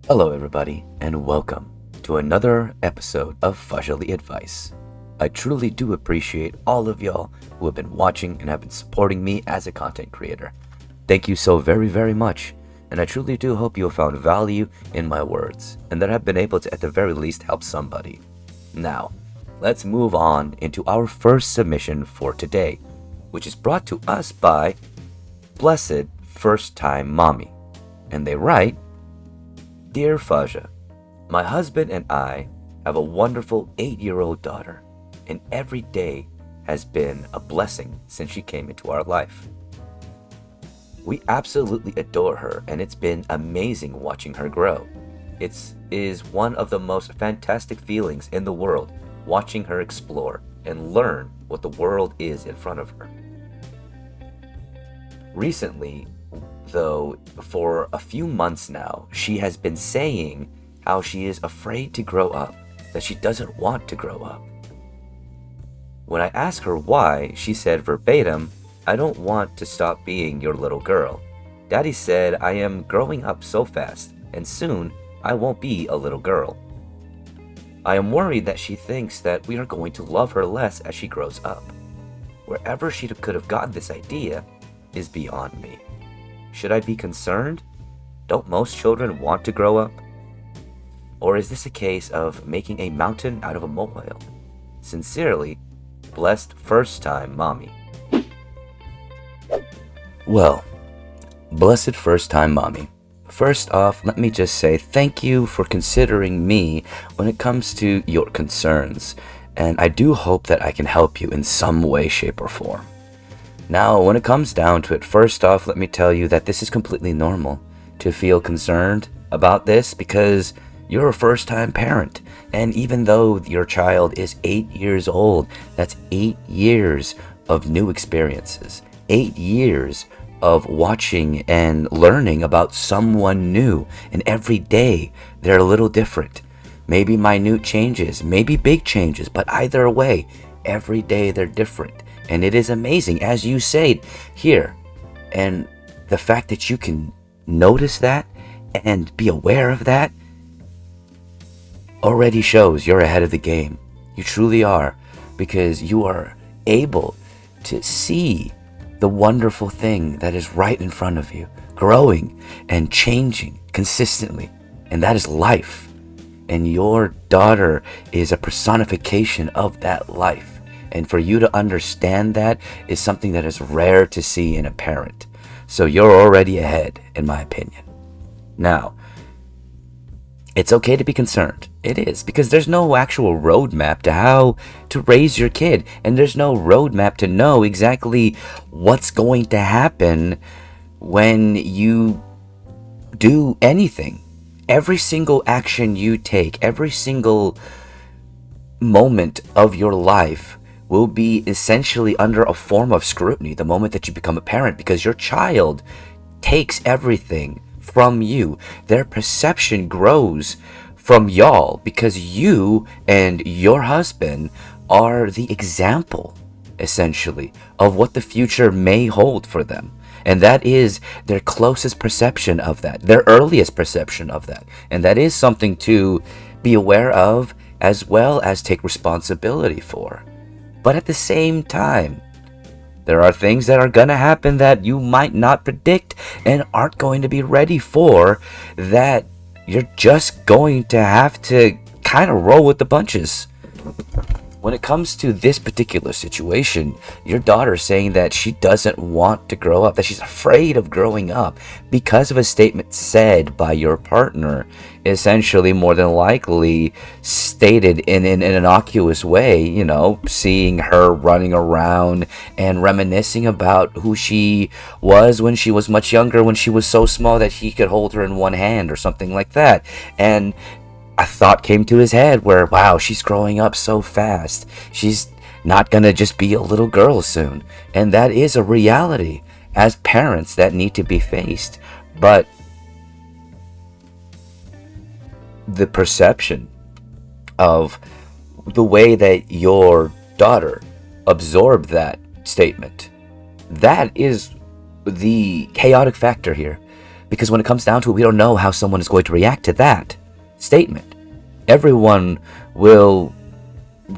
Hello, everybody, and welcome to another episode of Fahzaly Advice. I truly do appreciate all of y'all who have been watching and have been supporting me as a content creator. Thank you so very, very much, and I truly do hope you have found value in my words and that I've been able to, at the very least, help somebody. Now, let's move on into our first submission for today, which is brought to us by Blessed First Time Mommy. And they write, Dear Fahza, my husband and I have a wonderful 8-year-old daughter, and every day has been a blessing since she came into our life. We absolutely adore her, and it's been amazing watching her grow. It is one of the most fantastic feelings in the world, watching her explore and learn what the world is in front of her. Recently, though, for a few months now, she has been saying how she is afraid to grow up, that she doesn't want to grow up. When I asked her why, she said verbatim, I don't want to stop being your little girl. Daddy said I am growing up so fast, and soon I won't be a little girl. I am worried that she thinks that we are going to love her less as she grows up. Wherever she could have gotten this idea is beyond me. Should I be concerned? Don't most children want to grow up? Or is this a case of making a mountain out of a molehill? Sincerely, Blessed First Time Mommy. Well, Blessed First Time Mommy. First off, let me just say thank you for considering me when it comes to your concerns, and I do hope that I can help you in some way, shape, or form. Now, when it comes down to it, first off, let me tell you that this is completely normal to feel concerned about this because you're a first-time parent. And even though your child is 8 years old, that's 8 years of new experiences, 8 years of watching and learning about someone new. And every day, they're a little different. Maybe minute changes, maybe big changes, but either way, every day they're different. And it is amazing, as you say here. And the fact that you can notice that and be aware of that already shows you're ahead of the game. You truly are, because you are able to see the wonderful thing that is right in front of you, growing and changing consistently. And that is life. And your daughter is a personification of that life. And for you to understand that is something that is rare to see in a parent. So you're already ahead, in my opinion. Now, it's okay to be concerned. It is, because there's no actual roadmap to how to raise your kid. And there's no roadmap to know exactly what's going to happen when you do anything. Every single action you take, every single moment of your life will be essentially under a form of scrutiny the moment that you become a parent, because your child takes everything from you. Their perception grows from y'all because you and your husband are the example, essentially, of what the future may hold for them. And that is their closest perception of that, their earliest perception of that. And that is something to be aware of as well as take responsibility for. But at the same time, there are things that are going to happen that you might not predict and aren't going to be ready for, that you're just going to have to kind of roll with the punches. When it comes to this particular situation, your daughter saying that she doesn't want to grow up, that she's afraid of growing up because of a statement said by your partner, essentially more than likely stated in an innocuous way, seeing her running around and reminiscing about who she was when she was much younger, when she was so small that he could hold her in one hand or something like that. And a thought came to his head where, wow, she's growing up so fast. She's not gonna just be a little girl soon. And that is a reality as parents that need to be faced. But the perception of the way that your daughter absorbed that statement, that is the chaotic factor here. Because when it comes down to it, we don't know how someone is going to react to that statement. Everyone will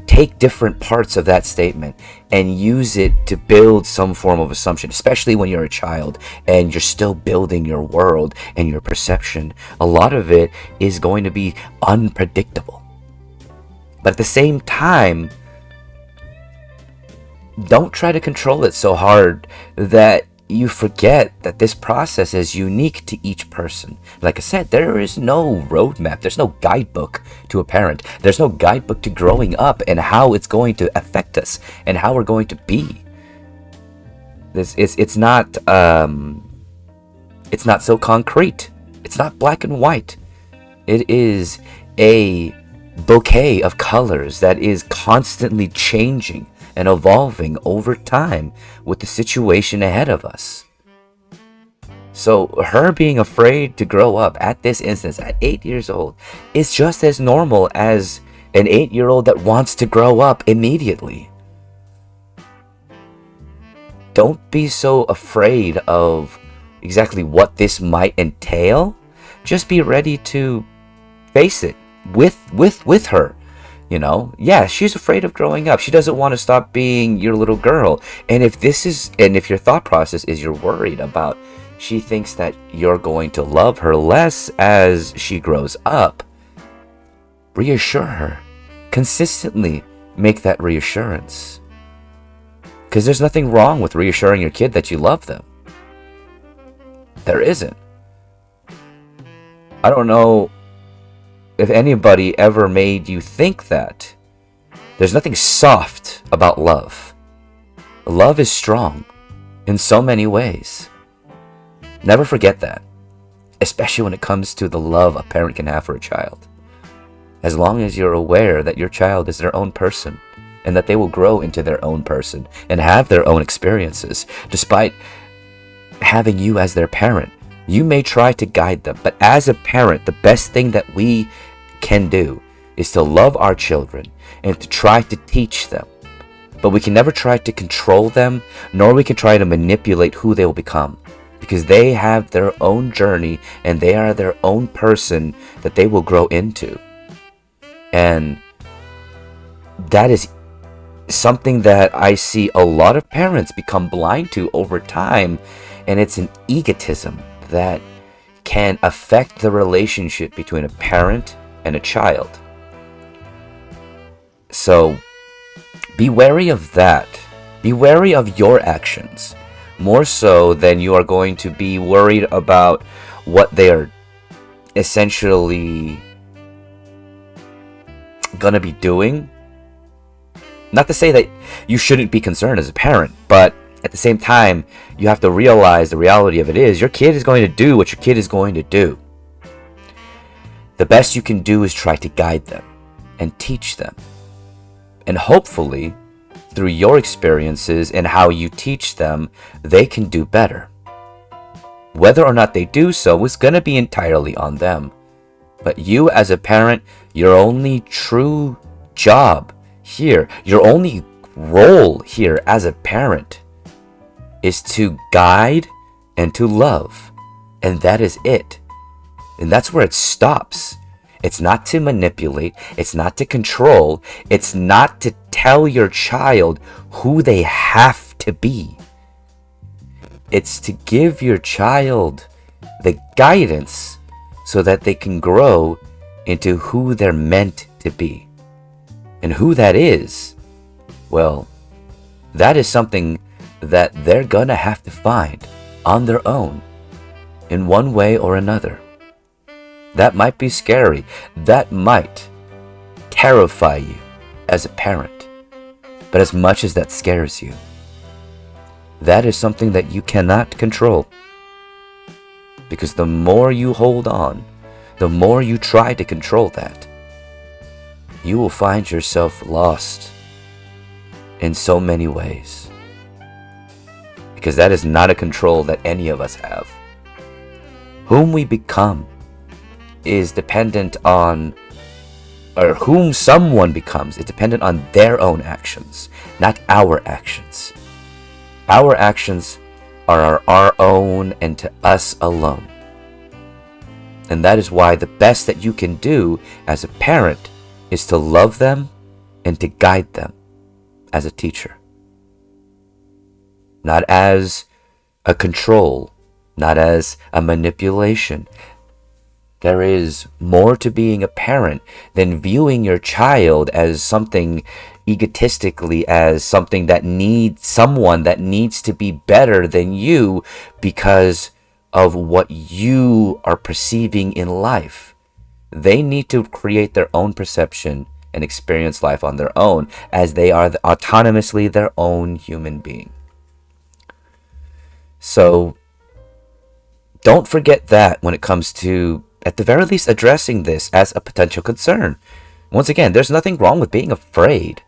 take different parts of that statement and use it to build some form of assumption, especially when you're a child and you're still building your world and your perception. A lot of it is going to be unpredictable. But at the same time, don't try to control it so hard that you forget that this process is unique to each person. Like I said, there is no roadmap. There's no guidebook to a parent. There's no guidebook to growing up and how it's going to affect us and how we're going to be. It's not so concrete. It's not black and white. It is a bouquet of colors that is constantly changing and evolving over time with the situation ahead of us. So her being afraid to grow up at this instance at 8 years old is just as normal as an 8-year-old that wants to grow up immediately. Don't be so afraid of exactly what this might entail. Just be ready to face it with her. You know, yeah, she's afraid of growing up. She doesn't want to stop being your little girl. And if your thought process is you're worried about, she thinks that you're going to love her less as she grows up, reassure her. Consistently make that reassurance. Because there's nothing wrong with reassuring your kid that you love them. There isn't. I don't know if anybody ever made you think that. There's nothing soft about love. Love is strong in so many ways. Never forget that, especially when it comes to the love a parent can have for a child. As long as you're aware that your child is their own person and that they will grow into their own person and have their own experiences, despite having you as their parent. You may try to guide them, but as a parent, the best thing that we can do is to love our children and to try to teach them. But we can never try to control them, nor we can try to manipulate who they will become, because they have their own journey and they are their own person that they will grow into. And that is something that I see a lot of parents become blind to over time, and it's an egotism that can affect the relationship between a parent and a child. So be wary of that. Be wary of your actions, more so than you are going to be worried about what they are essentially gonna be doing. Not to say that you shouldn't be concerned as a parent, but at the same time, you have to realize the reality of it is your kid is going to do what your kid is going to do. The best you can do is try to guide them and teach them. And hopefully, through your experiences and how you teach them, they can do better. Whether or not they do so is going to be entirely on them. But you as a parent, your only true job here, your only role here as a parent is to guide and to love. And that is it. And that's where it stops. It's not to manipulate. It's not to control. It's not to tell your child who they have to be. It's to give your child the guidance so that they can grow into who they're meant to be. And who that is, well, that is something that they're gonna have to find on their own in one way or another. That might be scary. That might terrify you as a parent. But as much as that scares you, that is something that you cannot control. Because the more you hold on, the more you try to control that, you will find yourself lost in so many ways. Because that is not a control that any of us have. Whom we become is dependent on, or whom someone becomes is dependent on their own actions, not our actions. Our actions are our own and to us alone. And that is why the best that you can do as a parent is to love them and to guide them as a teacher. Not as a control, not as a manipulation. There is more to being a parent than viewing your child as something egotistically, as something that someone that needs to be better than you because of what you are perceiving in life. They need to create their own perception and experience life on their own, as they are autonomously their own human being. So don't forget that when it comes to, at the very least, addressing this as a potential concern. Once again, there's nothing wrong with being afraid.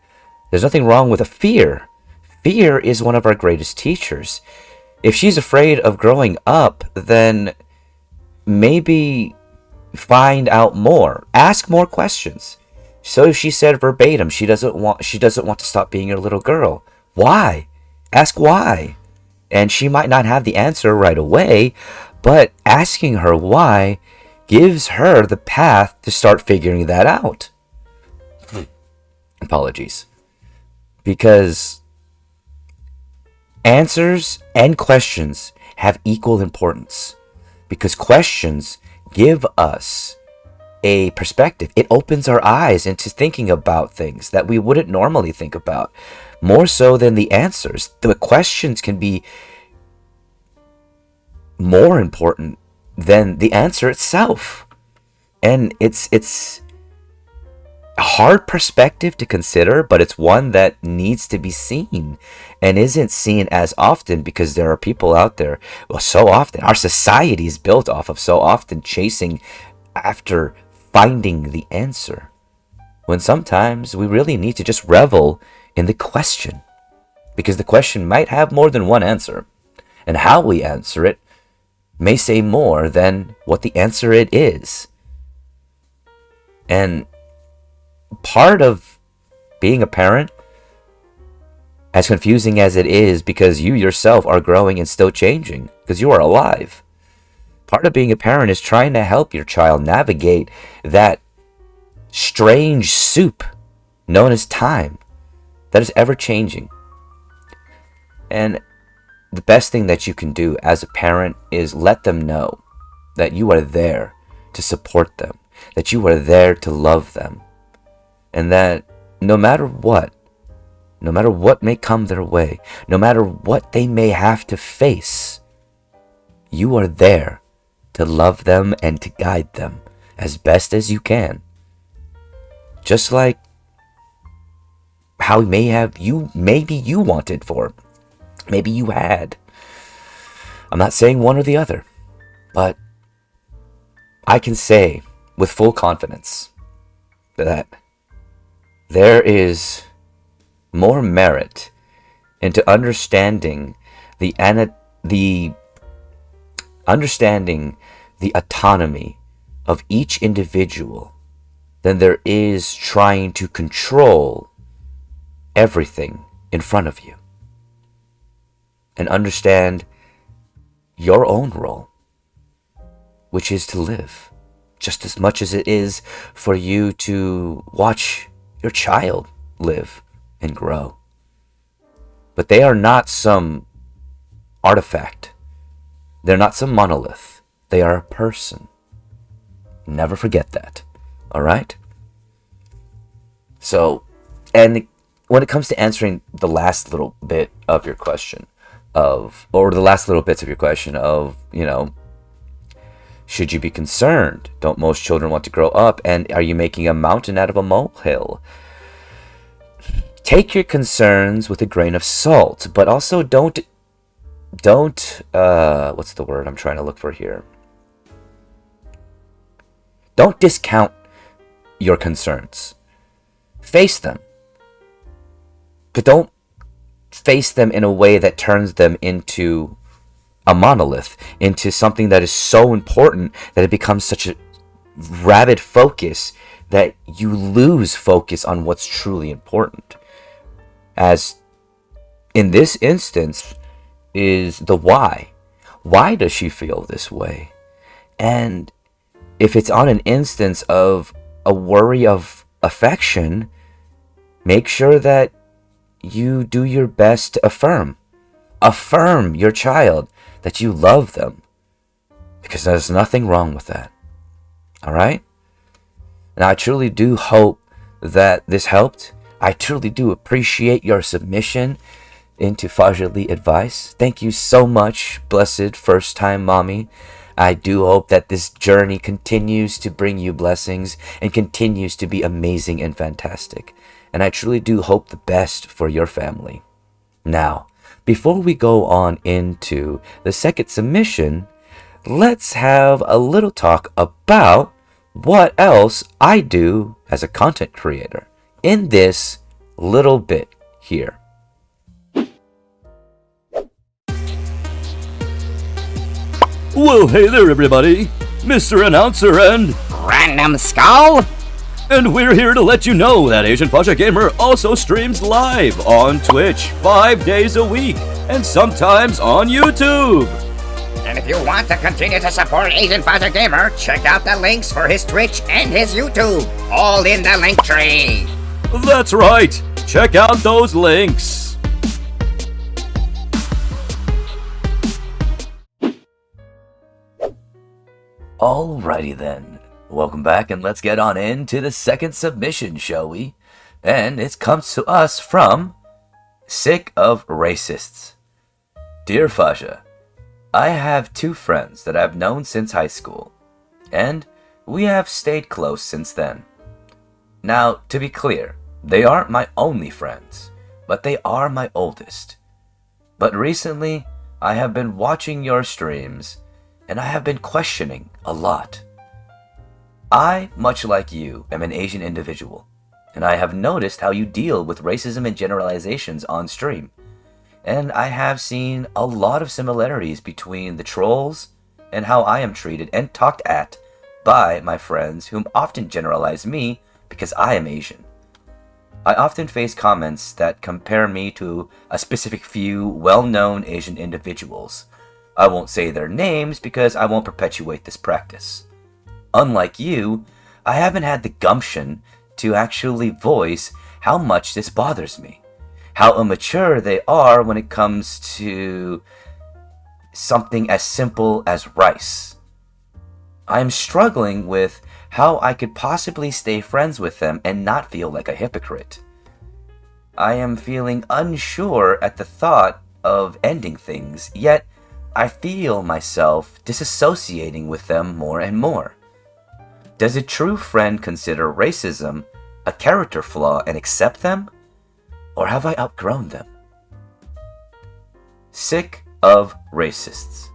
There's nothing wrong with a fear. Fear is one of our greatest teachers. If she's afraid of growing up, then maybe find out more. Ask more questions. So if she said verbatim, she doesn't want to stop being a little girl. Why? Ask why. And she might not have the answer right away, but asking her why gives her the path to start figuring that out. Apologies. Because answers and questions have equal importance. Because questions give us a perspective. It opens our eyes into thinking about things that we wouldn't normally think about. More so than the answers. The questions can be more important than the answer itself. And it's a hard perspective to consider, but it's one that needs to be seen and isn't seen as often, because there are people out there, well, so often, our society is built off of so often chasing after finding the answer, when sometimes we really need to just revel in the question, because the question might have more than one answer, and how we answer it may say more than what the answer it is. And part of being a parent, as confusing as it is, because you yourself are growing and still changing, because you are alive, part of being a parent is trying to help your child navigate that strange soup known as time that is ever changing. And the best thing that you can do as a parent is let them know that you are there to support them, that you are there to love them, and that no matter what may come their way, no matter what they may have to face, you are there to love them and to guide them as best as you can. Just like how maybe you wanted for, maybe you had. I'm not saying one or the other, but I can say with full confidence that there is more merit into understanding the autonomy of each individual than there is trying to control everything in front of you. And understand your own role, which is to live, just as much as it is for you to watch your child live and grow. But they are not some artifact. They're not some monolith. They are a person. Never forget that. All right? So, and when it comes to answering the last little bit of your question or the last little bits of your question of, should you be concerned? Don't most children want to grow up? And are you making a mountain out of a molehill? Take your concerns with a grain of salt, but also don't what's the word I'm trying to look for here? Don't discount your concerns. Face them. But don't face them in a way that turns them into a monolith, into something that is so important that it becomes such a rabid focus that you lose focus on what's truly important. As in this instance is the why. Why does she feel this way? And if it's on an instance of a worry of affection, make sure that you do your best to affirm your child that you love them, because there's nothing wrong with that. All right? And I truly do hope that this helped. I truly do appreciate your submission into Fahzaly Advice. Thank you so much, blessed first-time mommy. I do hope that this journey continues to bring you blessings and continues to be amazing and fantastic. And I truly do hope the best for your family. Now, before we go on into the second submission, let's have a little talk about what else I do as a content creator in this little bit here. Well, hey there, everybody. Mr. Announcer and Random Skull? And we're here to let you know that Asian Pasha Gamer also streams live on Twitch 5 days a week and sometimes on YouTube. And if you want to continue to support Asian Pasha Gamer, check out the links for his Twitch and his YouTube, all in the link tree. That's right. Check out those links. Alrighty then. Welcome back, and let's get on into the second submission, shall we? And it comes to us from Sick of Racists. Dear Fasha, I have 2 friends that I've known since high school, and we have stayed close since then. Now, to be clear, they aren't my only friends, but they are my oldest. But recently, I have been watching your streams, and I have been questioning a lot. I, much like you, am an Asian individual, and I have noticed how you deal with racism and generalizations on stream. And I have seen a lot of similarities between the trolls and how I am treated and talked at by my friends, whom often generalize me because I am Asian. I often face comments that compare me to a specific few well-known Asian individuals. I won't say their names because I won't perpetuate this practice. Unlike you, I haven't had the gumption to actually voice how much this bothers me, how immature they are when it comes to something as simple as rice. I'm struggling with how I could possibly stay friends with them and not feel like a hypocrite. I am feeling unsure at the thought of ending things, yet I feel myself disassociating with them more and more. Does a true friend consider racism a character flaw and accept them? Or have I outgrown them? Sick of racists.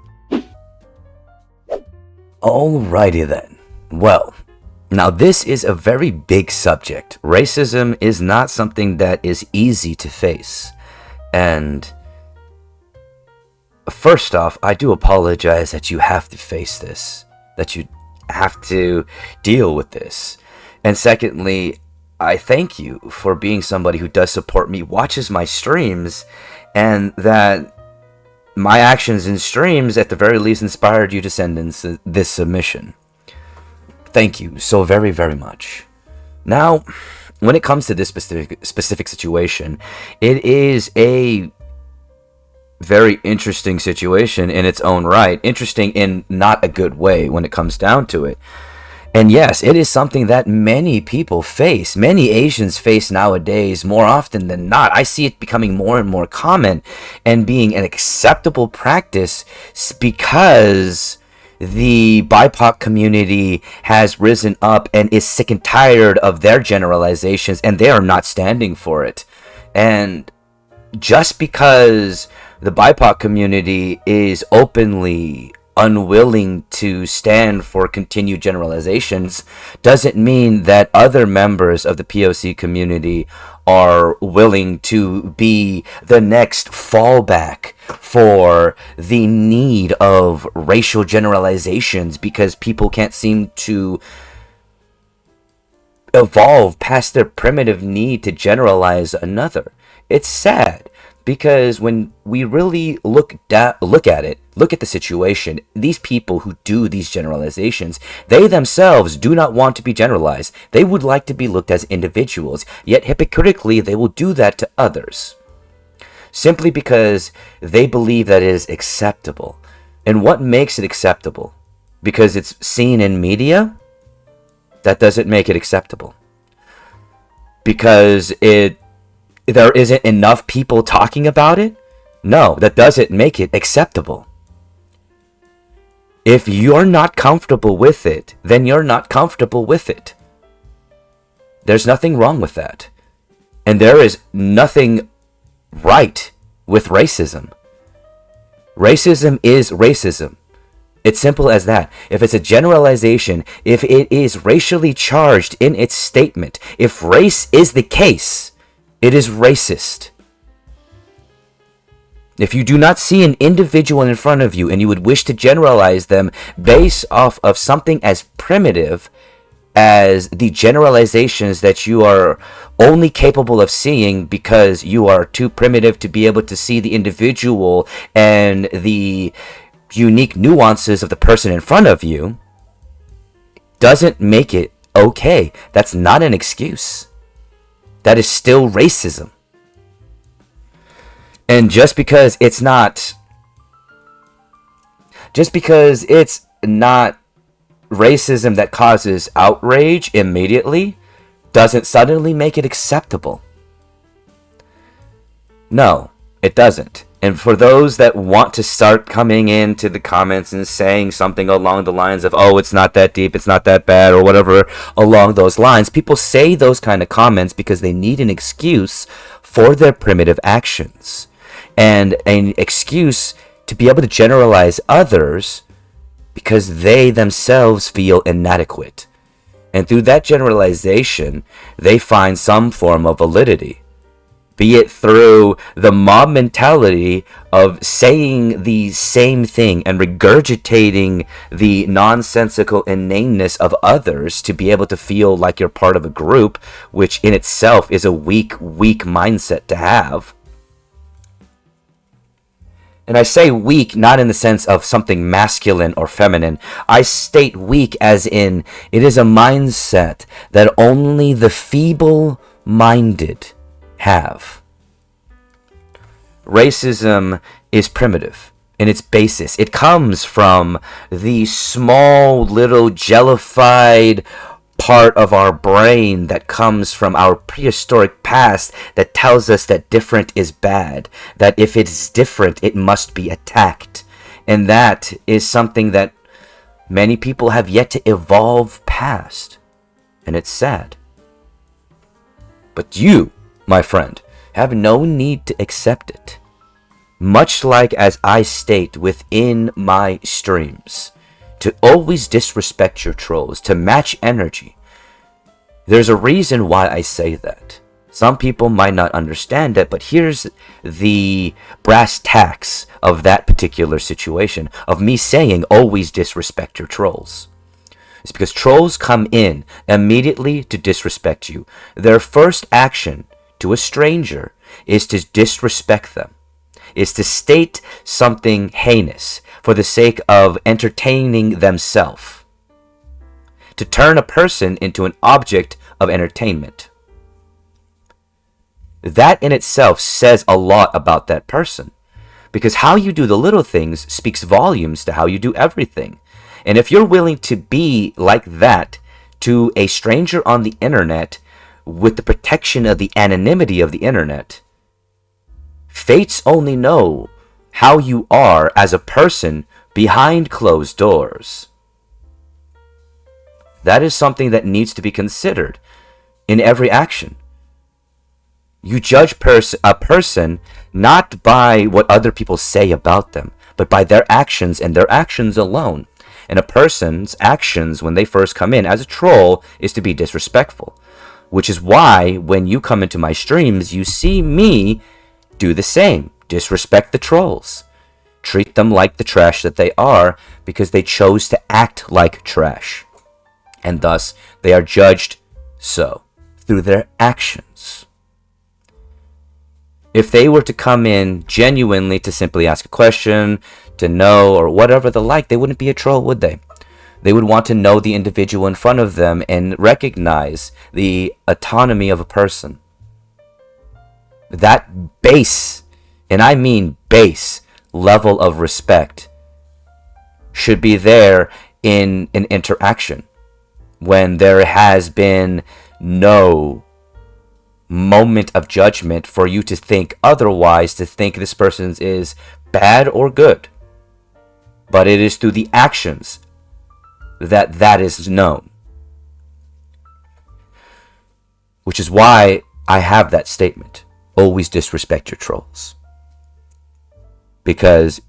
Alrighty then. Well, now this is a very big subject. Racism is not something that is easy to face. And first off, I do apologize that you have to face this, that you have to deal with this. And secondly, I thank you for being somebody who does support me, watches my streams, and that my actions in streams at the very least inspired you to send in this submission. Thank you so very, very much. Now, when it comes to this specific situation, it is a very interesting situation in its own right. Interesting in not a good way when it comes down to it. And yes, it is something that many people face. Many Asians face nowadays more often than not. I see it becoming more and more common and being an acceptable practice because the BIPOC community has risen up and is sick and tired of their generalizations, and they are not standing for it. And just because the BIPOC community is openly unwilling to stand for continued generalizations doesn't mean that other members of the POC community are willing to be the next fallback for the need of racial generalizations because people can't seem to evolve past their primitive need to generalize another. It's sad Because when we really look at the situation, these people who do these generalizations, they themselves do not want to be generalized. They would like to be looked as individuals, yet hypocritically they will do that to others. Simply because they believe that it is acceptable. And what makes it acceptable? Because it's seen in media? That doesn't make it acceptable. Because there isn't enough people talking about it? No, that doesn't make it acceptable. If you're not comfortable with it, then you're not comfortable with it. There's nothing wrong with that. And there is nothing right with racism. Racism is racism. It's simple as that. If it's a generalization, if it is racially charged in its statement, if race is the case, it is racist. If you do not see an individual in front of you and you would wish to generalize them based off of something as primitive as the generalizations that you are only capable of seeing because you are too primitive to be able to see the individual and the unique nuances of the person in front of you, doesn't make it okay. That's not an excuse. That is still racism. And just because it's not racism that causes outrage immediately, doesn't suddenly make it acceptable. No, it doesn't. And for those that want to start coming into the comments and saying something along the lines of, oh, it's not that deep, it's not that bad, or whatever along those lines, people say those kind of comments because they need an excuse for their primitive actions. And an excuse to be able to generalize others because they themselves feel inadequate. And through that generalization, they find some form of validity. Be it through the mob mentality of saying the same thing and regurgitating the nonsensical inaneness of others to be able to feel like you're part of a group, which in itself is a weak mindset to have. And I say weak not in the sense of something masculine or feminine. I state weak as in it is a mindset that only the feeble-minded have. Racism is primitive in its basis. It comes from the small little jellified part of our brain that comes from our prehistoric past that tells us that different is bad, that if it's different it must be attacked. And that is something that many people have yet to evolve past, and it's sad. But you, my friend, have no need to accept it. Much like as I state within my streams, to always disrespect your trolls, to match energy. There's a reason why I say that. Some people might not understand it, but here's the brass tacks of that particular situation, of me saying always disrespect your trolls. It's because trolls come in immediately to disrespect you. Their first action to a stranger is to disrespect them, is to state something heinous for the sake of entertaining themselves, to turn a person into an object of entertainment. That in itself says a lot about that person, because how you do the little things speaks volumes to how you do everything. And if you're willing to be like that to a stranger on the internet with the protection of the anonymity of the internet, fates only know how you are as a person behind closed doors. That is something that needs to be considered in every action. You judge a person not by what other people say about them, but by their actions and their actions alone. And a person's actions when they first come in as a troll is to be disrespectful. Which is why when you come into my streams, you see me do the same. Disrespect the trolls. Treat them like the trash that they are because they chose to act like trash. And thus, they are judged so through their actions. If they were to come in genuinely to simply ask a question, to know, or whatever the like, they wouldn't be a troll, would they? They would want to know the individual in front of them and recognize the autonomy of a person. That base, and I mean base, level of respect should be there in an interaction when there has been no moment of judgment for you to think otherwise, to think this person is bad or good. But it is through the actions that is known. Which is why I have that statement. Always disrespect your trolls. Because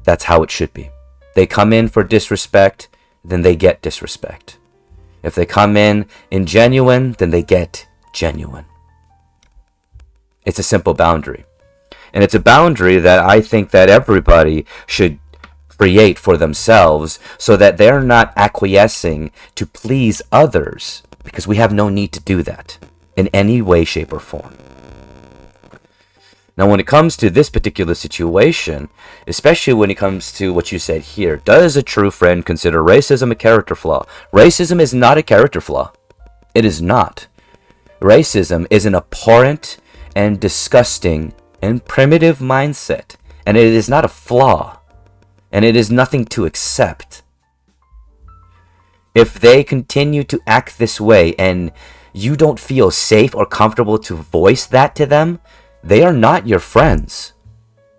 that's how it should be. They come in for disrespect, then they get disrespect. If they come in genuine, then they get genuine. It's a simple boundary. And it's a boundary that I think that everybody should create for themselves so that they're not acquiescing to please others, because we have no need to do that in any way, shape, or form. Now, when it comes to this particular situation, especially when it comes to what you said here, does a true friend consider racism a character flaw? Racism is not a character flaw. It is not. Racism is an abhorrent and disgusting and primitive mindset, and it is not a flaw. And it is nothing to accept. If they continue to act this way and you don't feel safe or comfortable to voice that to them, they are not your friends.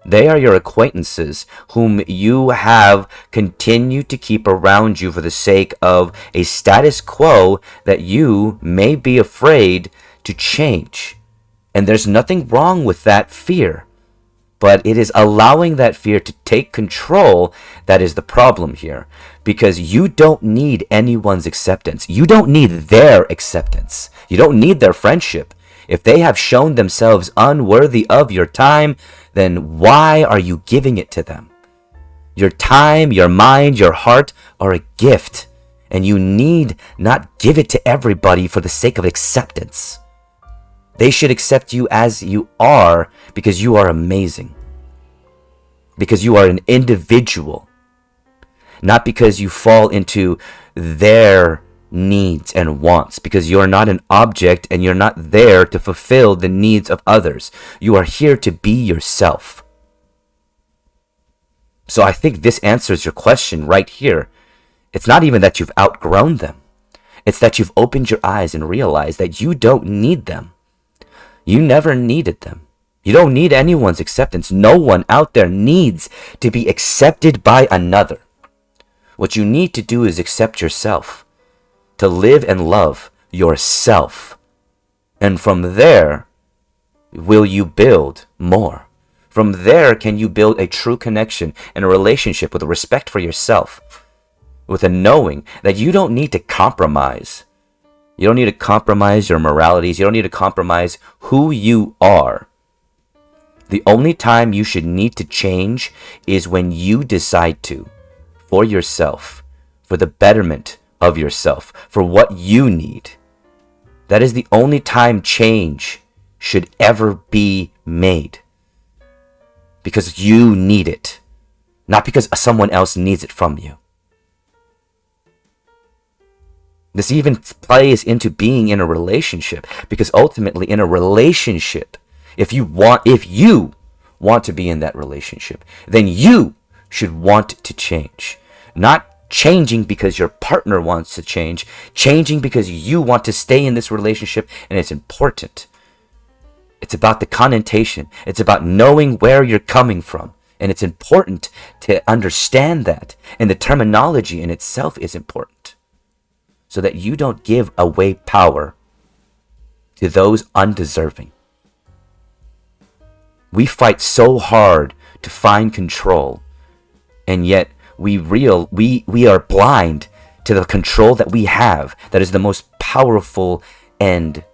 They are your acquaintances whom you have continued to keep around you for the sake of a status quo that you may be afraid to change. And there's nothing wrong with that fear. But it is allowing that fear to take control that is the problem here. Because you don't need anyone's acceptance. You don't need their acceptance. You don't need their friendship. If they have shown themselves unworthy of your time, then why are you giving it to them? Your time, your mind, your heart are a gift. And you need not give it to everybody for the sake of acceptance. They should accept you as you are because you are amazing. Because you are an individual. Not because you fall into their needs and wants. Because you are not an object and you're not there to fulfill the needs of others. You are here to be yourself. So I think this answers your question right here. It's not even that you've outgrown them. It's that you've opened your eyes and realized that you don't need them. You never needed them. You don't need anyone's acceptance. No one out there needs to be accepted by another. What you need to do is accept yourself. To live and love yourself. And from there, will you build more. From there, can you build a true connection and a relationship with a respect for yourself. With a knowing that you don't need to compromise. You don't need to compromise your moralities. You don't need to compromise who you are. The only time you should need to change is when you decide to, for yourself, for the betterment of yourself, for what you need. That is the only time change should ever be made. Because you need it, not because someone else needs it from you. This even plays into being in a relationship, because ultimately in a relationship, if you want to be in that relationship, then you should want to change. Not changing because your partner wants to change, changing because you want to stay in this relationship and it's important. It's about the connotation. It's about knowing where you're coming from. And it's important to understand that. And the terminology in itself is important. So that you don't give away power to those undeserving. We fight so hard to find control, and yet we are blind to the control that we have, that is the most powerful and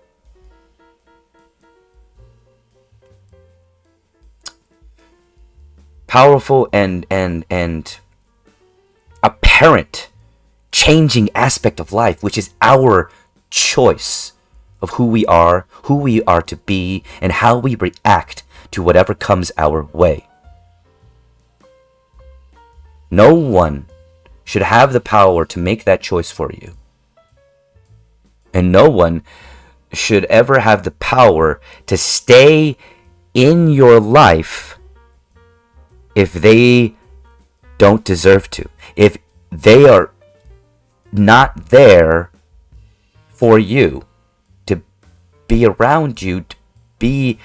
apparent changing aspect of life, which is our choice of who we are to be, and how we react to whatever comes our way. No one should have the power to make that choice for you. And no one should ever have the power to stay in your life if they don't deserve to. If they are not there for you, to be around you, to be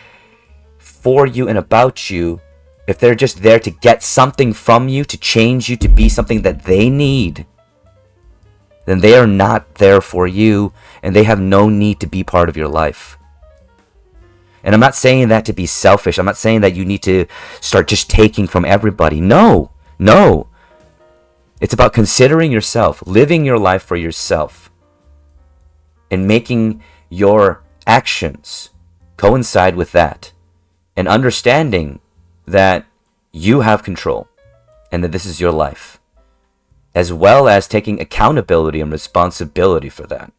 for you and about you, if they're just there to get something from you, to change you to be something that they need, then they are not there for you, and they have no need to be part of your life. And I'm not saying that to be selfish. I'm not saying that you need to start just taking from everybody. No. It's about considering yourself, living your life for yourself, and making your actions coincide with that, and understanding that you have control and that this is your life, as well as taking accountability and responsibility for that.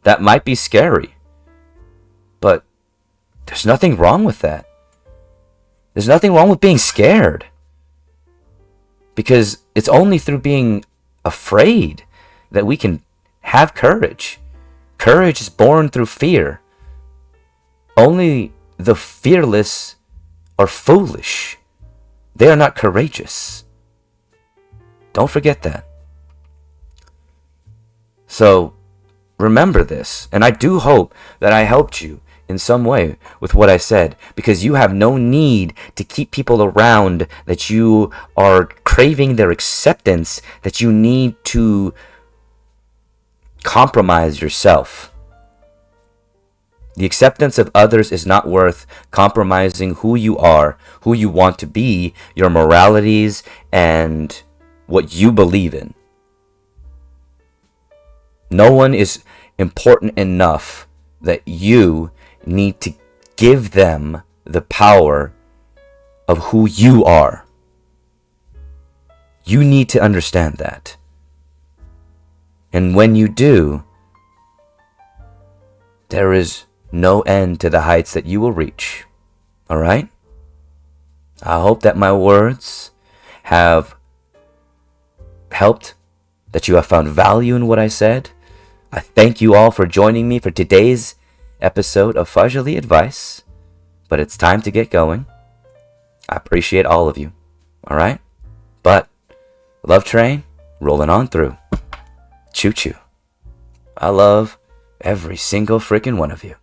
That might be scary, but there's nothing wrong with that. There's nothing wrong with being scared, because it's only through being afraid that we can have courage. Courage is born through fear. Only the fearless are foolish. They are not courageous. Don't forget that. So remember this, and I do hope that I helped you in some way with what I said, because you have no need to keep people around that you are craving their acceptance, that you need to compromise yourself. The acceptance of others is not worth compromising who you are, who you want to be, your moralities, and what you believe in. No one is important enough that you need to give them the power of who you are. You need to understand that. And when you do, there is no end to the heights that you will reach. Alright? I hope that my words have helped, that you have found value in what I said. I thank you all for joining me for today's episode of Fahzaly Advice, but it's time to get going. I appreciate all of you. Alright? But, love train, rolling on through. Choo-choo. I love every single freaking one of you.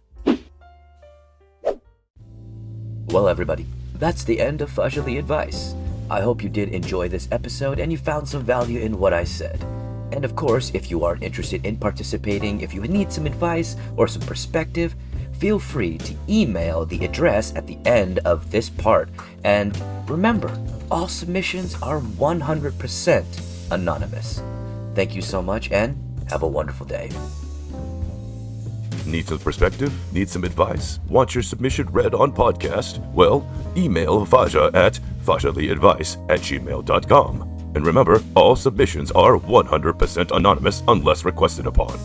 Well, everybody, that's the end of Fahzaly Advice. I hope you did enjoy this episode and you found some value in what I said. And of course, if you are interested in participating, if you need some advice or some perspective, feel free to email the address at the end of this part. And remember, all submissions are 100% anonymous. Thank you so much and have a wonderful day. Need some perspective? Need some advice? Want your submission read on podcast? Well, email Fahza at fahzalyadvice@gmail.com. And remember, all submissions are 100% anonymous unless requested upon.